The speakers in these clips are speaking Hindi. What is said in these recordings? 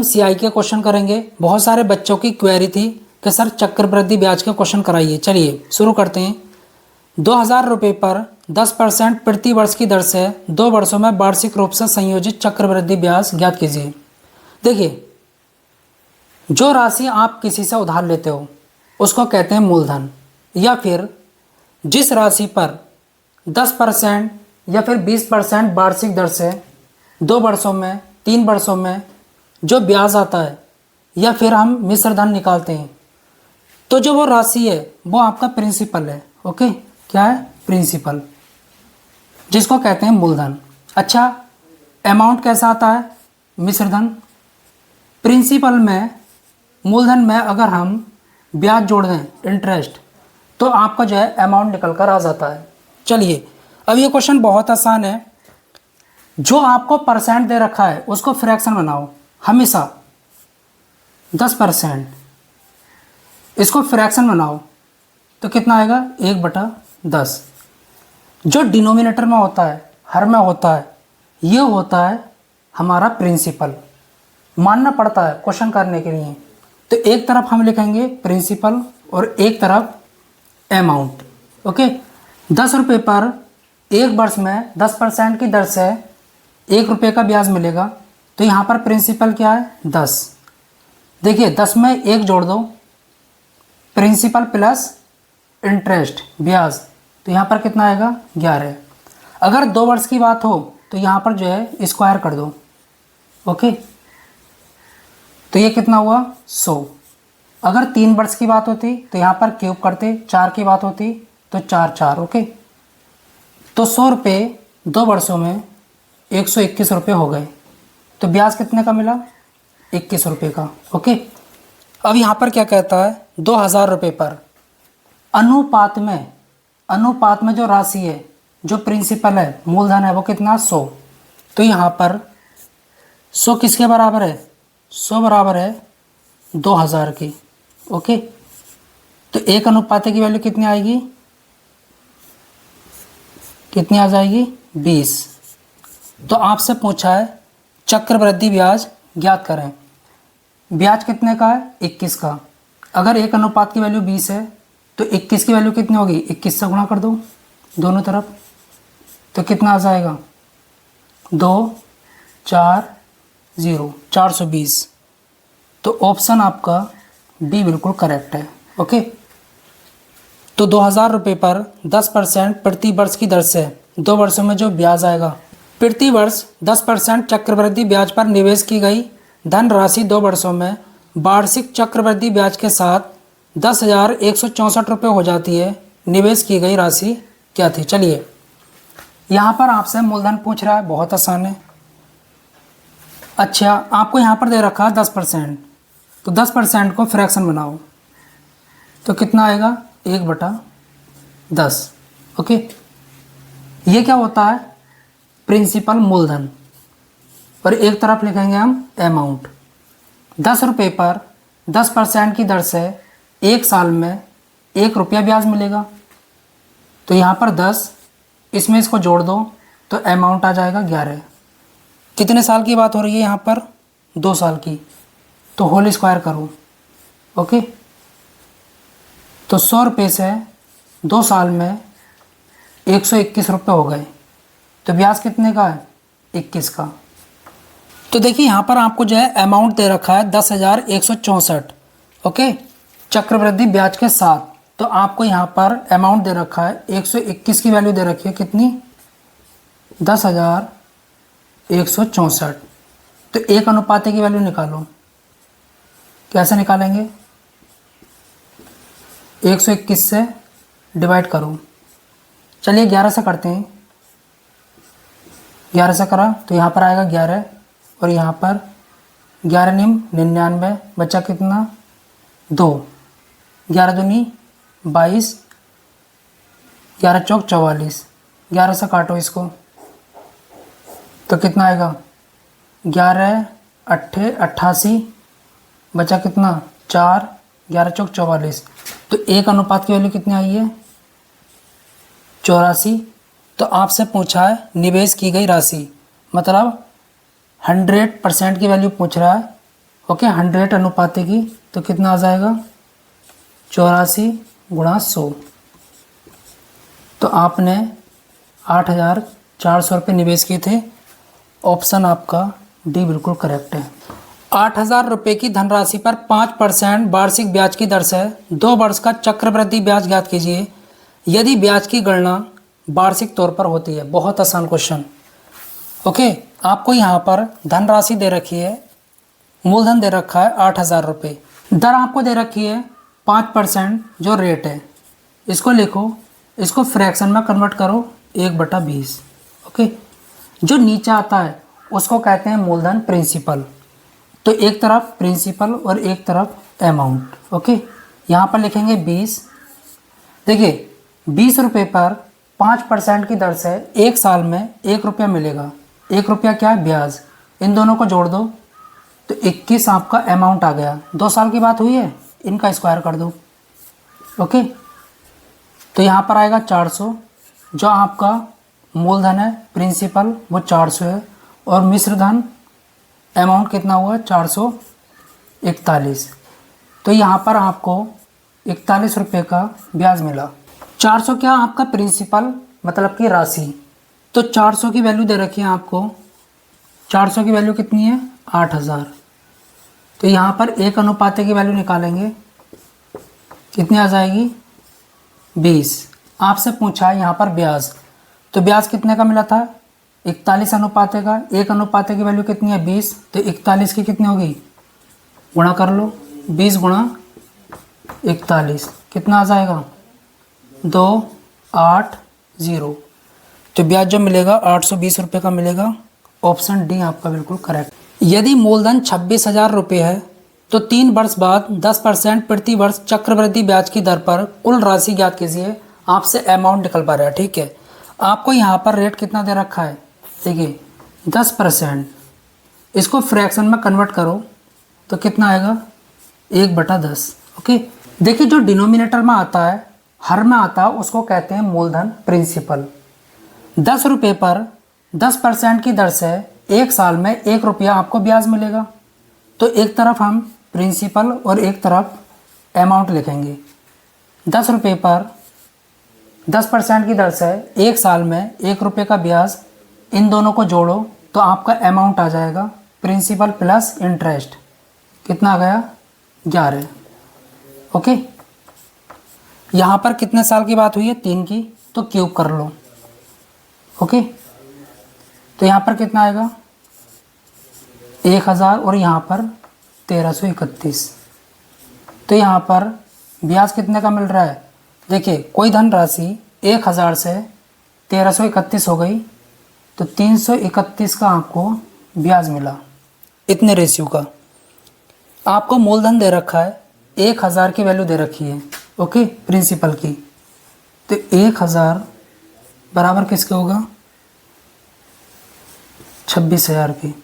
सीआई के क्वेश्चन करेंगे। बहुत सारे बच्चों की क्वेरी थी कि सर चक्रवृद्धि ब्याज के क्वेश्चन कराइए। चलिए शुरू करते हैं। 2,000 रुपये पर 10% प्रति वर्ष की दर से 2 वर्षों में वार्षिक रूप से संयोजित चक्रवृद्धि ब्याज ज्ञात कीजिए। देखिए, जो राशि आप किसी से उधार लेते हो उसको कहते हैं मूलधन, या फिर जिस राशि पर 10% या फिर 20% वार्षिक दर से 2 वर्षों में, 3 वर्षों में जो ब्याज आता है, या फिर हम मिश्र धन निकालते हैं, तो जो वो राशि है वो आपका प्रिंसिपल है। ओके, क्या है? प्रिंसिपल, जिसको कहते हैं मूलधन। अच्छा, अमाउंट कैसा आता है? मिश्र धन। प्रिंसिपल में, मूलधन में अगर हम ब्याज जोड़ दें, इंटरेस्ट, तो आपका जो है अमाउंट निकल कर आ जाता है। चलिए, अब ये क्वेश्चन बहुत आसान है। जो आपको परसेंट दे रखा है उसको फ्रैक्शन बनाओ हमेशा। 10%, इसको फ्रैक्शन बनाओ तो कितना आएगा? 1/10। जो डिनोमिनेटर में होता है, हर में होता है, ये होता है हमारा प्रिंसिपल। मानना पड़ता है क्वेश्चन करने के लिए। तो एक तरफ हम लिखेंगे प्रिंसिपल और एक तरफ अमाउंट। ओके, 10 रुपये पर 1 वर्ष में 10% की दर से 1 रुपये का ब्याज मिलेगा। तो यहाँ पर प्रिंसिपल क्या है? 10। देखिए, 10 में 1 जोड़ दो, प्रिंसिपल प्लस इंटरेस्ट, ब्याज, तो यहाँ पर कितना आएगा? 11। अगर 2 वर्ष की बात हो तो यहाँ पर जो है स्क्वायर कर दो। ओके, तो ये कितना हुआ? 100। अगर 3 वर्ष की बात होती तो यहाँ पर क्यूब करते, 4 की बात होती तो 4 4। ओके, तो 100 रुपये 2 वर्षों में 121 रुपये हो गए। तो ब्याज कितने का मिला? 21 रुपये का। ओके, अब यहाँ पर क्या कहता है? 2,000 रुपये पर अनुपात में जो राशि है, जो प्रिंसिपल है, मूलधन है, वो कितना? 100। तो यहाँ पर 100 किसके बराबर है? 100 बराबर है 2,000 की। ओके, तो 1 अनुपात की वैल्यू कितनी आएगी? कितनी आ जाएगी? 20। तो आपसे पूछा है चक्रवृद्धि ब्याज ज्ञात करें। ब्याज कितने का है? 21 का। अगर 1 अनुपात की वैल्यू 20 है तो 21 की वैल्यू कितनी होगी? 21 से गुणा कर दो दोनों तरफ, तो कितना आ जाएगा? 2 4 0, 420। तो ऑप्शन आपका डी बिल्कुल करेक्ट है। ओके, तो 2,000 रुपये पर 10% प्रति वर्ष की दर से 2 वर्षों में जो ब्याज आएगा, प्रति वर्ष 10% चक्रवृद्धि ब्याज पर निवेश की गई धनराशि 2 वर्षों में वार्षिक चक्रवृद्धि ब्याज के साथ 10,164 रुपये हो जाती है। निवेश की गई राशि क्या थी? चलिए, यहाँ पर आपसे मूलधन पूछ रहा है, बहुत आसान है। अच्छा, आपको यहाँ पर दे रखा है 10%, तो 10% को फ्रैक्शन बनाओ तो कितना आएगा? 1/10। ओके, ये क्या होता है? प्रिंसिपल, मूलधन, और एक तरफ लिखेंगे हम अमाउंट। 10 रुपये पर 10% की दर से 1 साल में 1 रुपया ब्याज मिलेगा। तो यहाँ पर 10, इसमें इसको जोड़ दो तो अमाउंट आ जाएगा 11। कितने साल की बात हो रही है यहाँ पर? 2 साल की। तो होल स्क्वायर करो। ओके, तो 100 रुपये से 2 साल में 121 रुपये हो गए। तो ब्याज कितने का है? 21 का। तो देखिए, यहाँ पर आपको जो है अमाउंट दे रखा है 10,164। ओके, चक्रवृद्धि ब्याज के साथ। तो आपको यहाँ पर अमाउंट दे रखा है 121 की वैल्यू दे रखी है कितनी? 10,164। तो 1 अनुपात की वैल्यू निकालो। कैसे निकालेंगे? 121 से डिवाइड करो। चलिए 11 से करते हैं। 11 से करा तो यहाँ पर आएगा 11, और यहाँ पर 11 निम 99, बचा कितना? 2। 11 दूनी 22, 11 चौक 44। 11 से काटो इसको तो कितना आएगा? 11 8 88, बचा कितना? 4। 11 चौक 44। तो 1 अनुपात की वैल्यू कितनी आई है? 84। तो आपसे पूछा है निवेश की गई राशि, मतलब 100% की वैल्यू पूछ रहा है ओके 100 अनुपाते की, तो कितना आ जाएगा 84 गुणा 100। तो आपने 8,400 रुपये निवेश किए थे। ऑप्शन आपका डी बिल्कुल करेक्ट है। 8,000 रुपये की धनराशि पर 5% वार्षिक ब्याज की दर से 2 वर्ष का चक्रवृद्धि ब्याज ज्ञात कीजिए यदि ब्याज की गणना वार्षिक तौर पर होती है। बहुत आसान क्वेश्चन। ओके, आपको यहाँ पर धनराशि दे रखी है, मूलधन दे रखा है 8,000 रुपये, दर आपको दे रखी है 5% जो रेट है। इसको लिखो, इसको फ्रैक्शन में कन्वर्ट करो 1/20। ओके, जो नीचे आता है उसको कहते हैं मूलधन प्रिंसिपल। तो एक तरफ प्रिंसिपल और एक तरफ अमाउंट। ओके, यहाँ पर लिखेंगे 20। देखिए 20 रुपये पर 5% की दर से एक साल में 1 रुपया मिलेगा। 1 रुपया क्या है? ब्याज। इन दोनों को जोड़ दो तो 21 आपका अमाउंट आ गया। 2 साल की बात हुई है, इनका स्क्वायर कर दो। ओके, तो यहाँ पर आएगा 400। जो आपका मूलधन है प्रिंसिपल वो 400 है और मिश्रधन अमाउंट कितना हुआ? 441। तो यहाँ पर आपको 41 रुपये का ब्याज मिला। 400 क्या आपका प्रिंसिपल मतलब कि राशि। तो 400 की वैल्यू दे रखी है आपको। 400 की वैल्यू कितनी है? 8,000। तो यहाँ पर 1 अनुपाते की वैल्यू निकालेंगे, कितनी आ जाएगी? 20। आपसे पूछा है यहाँ पर ब्याज, तो ब्याज कितने का मिला था? 41 अनुपाते का। 1 अनुपाते की वैल्यू कितनी है? 20। तो 41 की कितनी होगी? गुणा कर लो, 20 गुणा 41 कितना आ जाएगा? 280। तो ब्याज जो मिलेगा 820 रुपये का मिलेगा। ऑप्शन डी आपका बिल्कुल करेक्ट। यदि मूलधन 26,000 रुपये है तो 3 वर्ष बाद 10% प्रति वर्ष चक्रवृद्धि ब्याज की दर पर कुल राशि ज्ञात कीजिए। आपसे अमाउंट निकल पा रहा है, ठीक है। आपको यहाँ पर रेट कितना दे रखा है? देखिए 10%। इसको फ्रैक्शन में कन्वर्ट करो तो कितना आएगा? 1/10। ओके, देखिए जो डिनोमिनेटर में आता है, हर में आता है, उसको कहते हैं मूलधन प्रिंसिपल। 10 रुपये पर 10% की दर से एक साल में 1 रुपया आपको ब्याज मिलेगा। तो एक तरफ हम प्रिंसिपल और एक तरफ अमाउंट लिखेंगे। 10 रुपये पर 10% की दर से एक साल में 1 रुपये का ब्याज, इन दोनों को जोड़ो तो आपका अमाउंट आ जाएगा प्रिंसिपल प्लस इंटरेस्ट। कितना आ गया? 11। ओके, यहाँ पर कितने साल की बात हुई है? 3 की। तो क्यूब कर लो। ओके, तो यहाँ पर कितना आएगा? 1,000 और यहाँ पर 1331। तो यहाँ पर ब्याज कितने का मिल रहा है? देखिए कोई धनराशि 1,000 से 1331 हो गई तो 331 का आपको ब्याज मिला, इतने रेशियो का। आपको मूलधन दे रखा है, 1,000 की वैल्यू दे रखी है। ओके, प्रिंसिपल की। तो 1,000 बराबर किसके होगा? 26,000 की।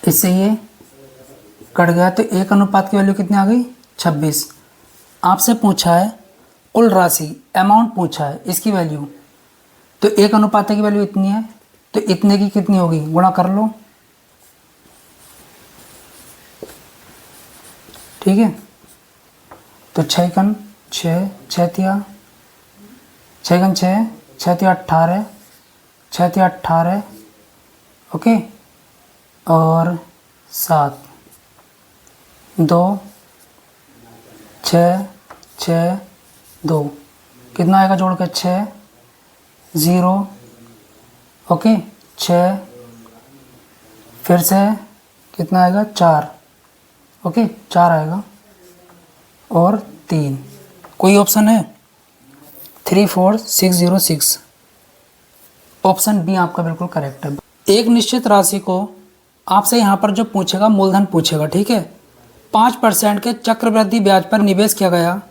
इससे ये कट गया तो 1 अनुपात की वैल्यू कितनी आ गई? 26। आपसे पूछा है कुल राशि, अमाउंट पूछा है, इसकी वैल्यू। तो 1 अनुपात की वैल्यू इतनी है, तो इतने की कितनी होगी? गुणा कर लो, ठीक है। तो 6 कन 6, 6 तिया 6 कन 6, 6 तिया 18, 6 तिया 18। ओके, और 7, 2, 6, 6, 2 कितना आएगा जोड़ के? 6, 0। ओके, 6 फिर से कितना आएगा? 4। ओके, 4 आएगा और 3। कोई ऑप्शन है? 34606। ऑप्शन बी आपका बिल्कुल करेक्ट है। एक निश्चित राशि को आपसे यहाँ पर जो पूछेगा मूलधन पूछेगा, ठीक है। 5% के चक्रवृद्धि ब्याज पर निवेश किया गया।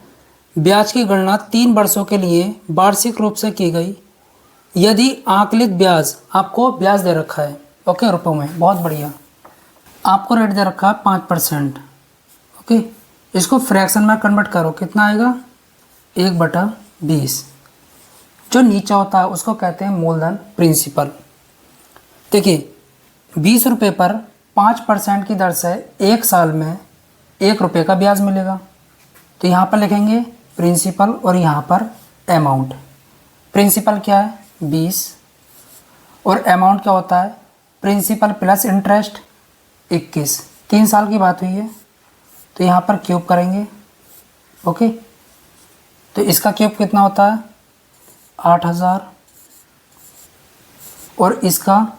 ब्याज की गणना 3 वर्षों के लिए वार्षिक रूप से की गई यदि आकलित ब्याज, आपको ब्याज दे रखा है ओके रुपयों में, बहुत बढ़िया। आपको रेट दे रखा है 5%। ओके, इसको फ्रैक्शन में कन्वर्ट करो, कितना आएगा? 1/20। जो नीचा होता है उसको कहते हैं मूलधन प्रिंसिपल। देखिए 20 रुपये पर 5% की दर से 1 साल में 1 रुपये का ब्याज मिलेगा। तो यहाँ पर लिखेंगे प्रिंसिपल और यहाँ पर अमाउंट। प्रिंसिपल क्या है 20 और अमाउंट क्या होता है प्रिंसिपल प्लस इंटरेस्ट 21। 3 साल की बात हुई है तो यहाँ पर क्यूब करेंगे। ओके, तो इसका क्यूब कितना होता है 8000 और इसका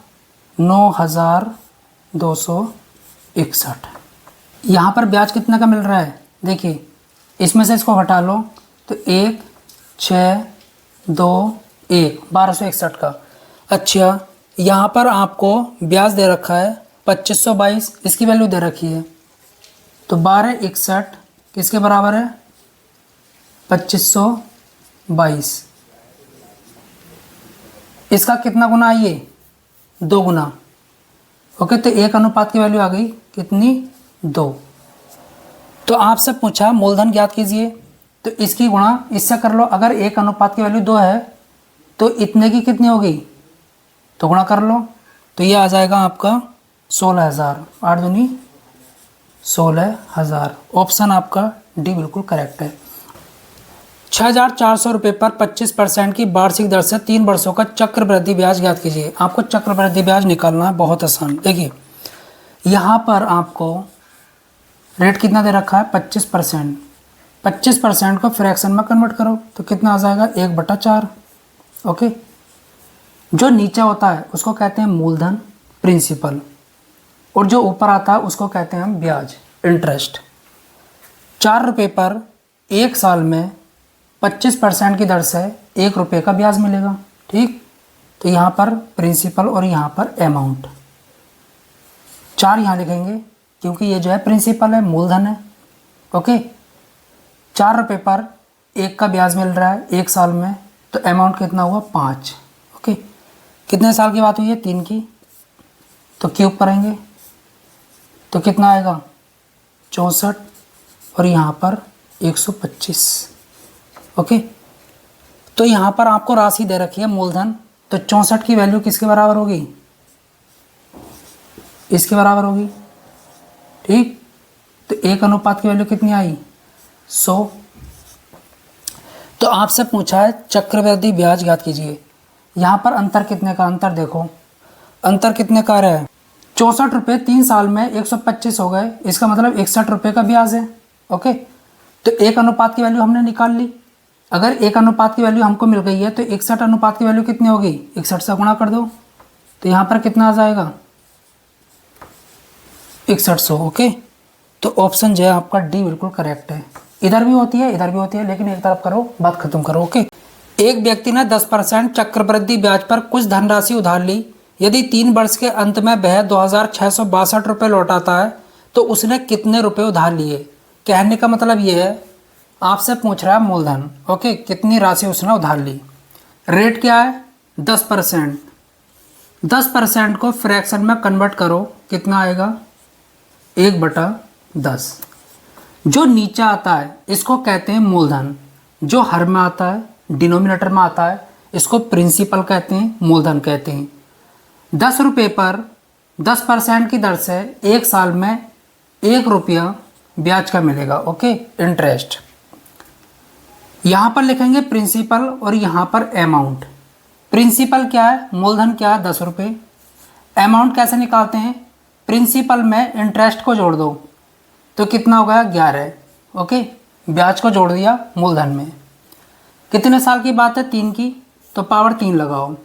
9261। यहाँ पर ब्याज कितने का मिल रहा है देखिए, इसमें से इसको हटा लो तो 1 6 2 1 1261 का। अच्छा, यहाँ पर आपको ब्याज दे रखा है 2522, इसकी वैल्यू दे रखी है तो 1261 किसके बराबर है 2522। इसका कितना गुना है ये 2 गुना। ओके, तो 1 अनुपात की वैल्यू आ गई कितनी 2। तो आपसे पूछा मूलधन ज्ञात कीजिए तो इसकी गुणा इससे कर लो। अगर 1 अनुपात की वैल्यू 2 है तो इतने की कितनी होगी तो गुणा कर लो। तो ये आ जाएगा आपका 16000। 8 दूनी 16000। ऑप्शन आपका डी बिल्कुल करेक्ट है। 6400 रुपये पर 25% की वार्षिक दर से 3 वर्षों का चक्रवृद्धि ब्याज ज्ञात कीजिए। आपको चक्रवृद्धि ब्याज निकालना है, बहुत आसान। देखिए यहाँ पर आपको रेट कितना दे रखा है 25%। 25% को फ्रैक्शन में कन्वर्ट करो तो कितना आ जाएगा 1/4। ओके, जो नीचे होता है उसको कहते हैं मूलधन प्रिंसिपल और जो ऊपर आता है उसको कहते हैं हम ब्याज इंटरेस्ट। 4 रुपये पर 1 साल में 25% की दर से 1 रुपये का ब्याज मिलेगा। ठीक, तो यहाँ पर प्रिंसिपल और यहाँ पर अमाउंट 4 यहाँ लिखेंगे क्योंकि ये जो है प्रिंसिपल है, मूलधन है। ओके, 4 रुपये पर 1 का ब्याज मिल रहा है 1 साल में, तो अमाउंट कितना हुआ 5। ओके, कितने साल की बात हुई है 3 की, तो क्यूब करेंगे तो कितना आएगा 64 और यहाँ पर 125। ओके, तो यहाँ पर आपको राशि दे रखी है मूलधन, तो 64 की वैल्यू किसके बराबर होगी इसके बराबर होगी। ठीक, तो 1 अनुपात की वैल्यू कितनी आई 100। तो आपसे पूछा है चक्रवृद्धि ब्याज ज्ञात कीजिए। यहाँ पर अंतर कितने का, अंतर देखो अंतर कितने का है 64 रुपये 3 साल में 125 हो गए, इसका मतलब 61 रुपये का ब्याज है। ओके, तो 1 अनुपात की वैल्यू हमने निकाल ली। अगर 1 अनुपात की वैल्यू हमको मिल गई है तो 61 अनुपात की वैल्यू कितनी होगी 61 से गुणा कर दो तो यहाँ पर कितना आ जाएगा 6100। ओके, तो ऑप्शन जो है आपका डी बिल्कुल करेक्ट है। इधर भी होती है इधर भी होती है, लेकिन एक तरफ करो बात खत्म करो। ओके, एक व्यक्ति ने 10% चक्रवृद्धि ब्याज पर कुछ धनराशि उधार ली। यदि 3 वर्ष के अंत में वह 2662 रुपये लौटाता है तो उसने कितने रुपए उधार लिए। कहने का मतलब ये है आपसे पूछ रहा है मूलधन। ओके, कितनी राशि उसने उधार ली। रेट क्या है 10%। 10% को फ्रैक्शन में कन्वर्ट करो कितना आएगा 1/10। जो नीचे आता है इसको कहते हैं मूलधन, जो हर में आता है डिनोमिनेटर में आता है इसको प्रिंसिपल कहते हैं, मूलधन कहते हैं। 10 रुपये पर 10% की दर से 1 साल में 1 रुपया ब्याज का मिलेगा। Okay, interest. यहाँ पर लिखेंगे प्रिंसिपल और यहाँ पर अमाउंट। प्रिंसिपल क्या है मूलधन क्या है 10 रुपये। अमाउंट कैसे निकालते हैं, प्रिंसिपल में इंटरेस्ट को जोड़ दो तो कितना हो गया 11। ओके, ब्याज को जोड़ दिया मूलधन में। कितने साल की बात है 3 की, तो पावर 3 लगाओ।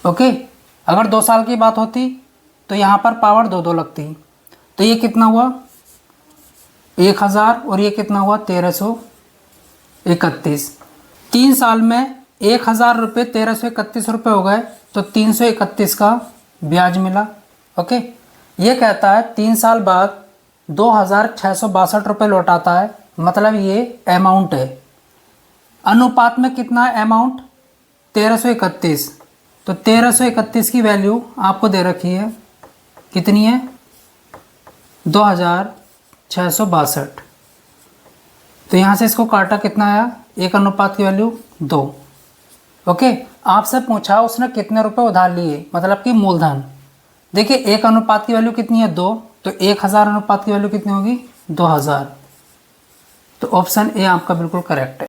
ओके, अगर 2 साल की बात होती तो यहाँ पर पावर 2 लगती। तो ये कितना हुआ 1000 और ये कितना हुआ 1331। 3 साल में 1000 रुपये 1331 रुपये हो गए तो 331 का ब्याज मिला। ओके, ये कहता है 3 साल बाद 2662 रुपये लौटाता है, मतलब ये अमाउंट है। अनुपात में कितना है अमाउंट 1331, तो 1331 की वैल्यू आपको दे रखी है कितनी है 2662। तो यहाँ से इसको काटा कितना आया 1 अनुपात की वैल्यू 2। ओके, आपसे पूछा उसने कितने रुपए उधार लिए, मतलब कि मूलधन। देखिए एक अनुपात की वैल्यू कितनी है 2, तो 1000 अनुपात की वैल्यू कितनी होगी 2000। तो ऑप्शन ए आपका बिल्कुल करेक्ट है।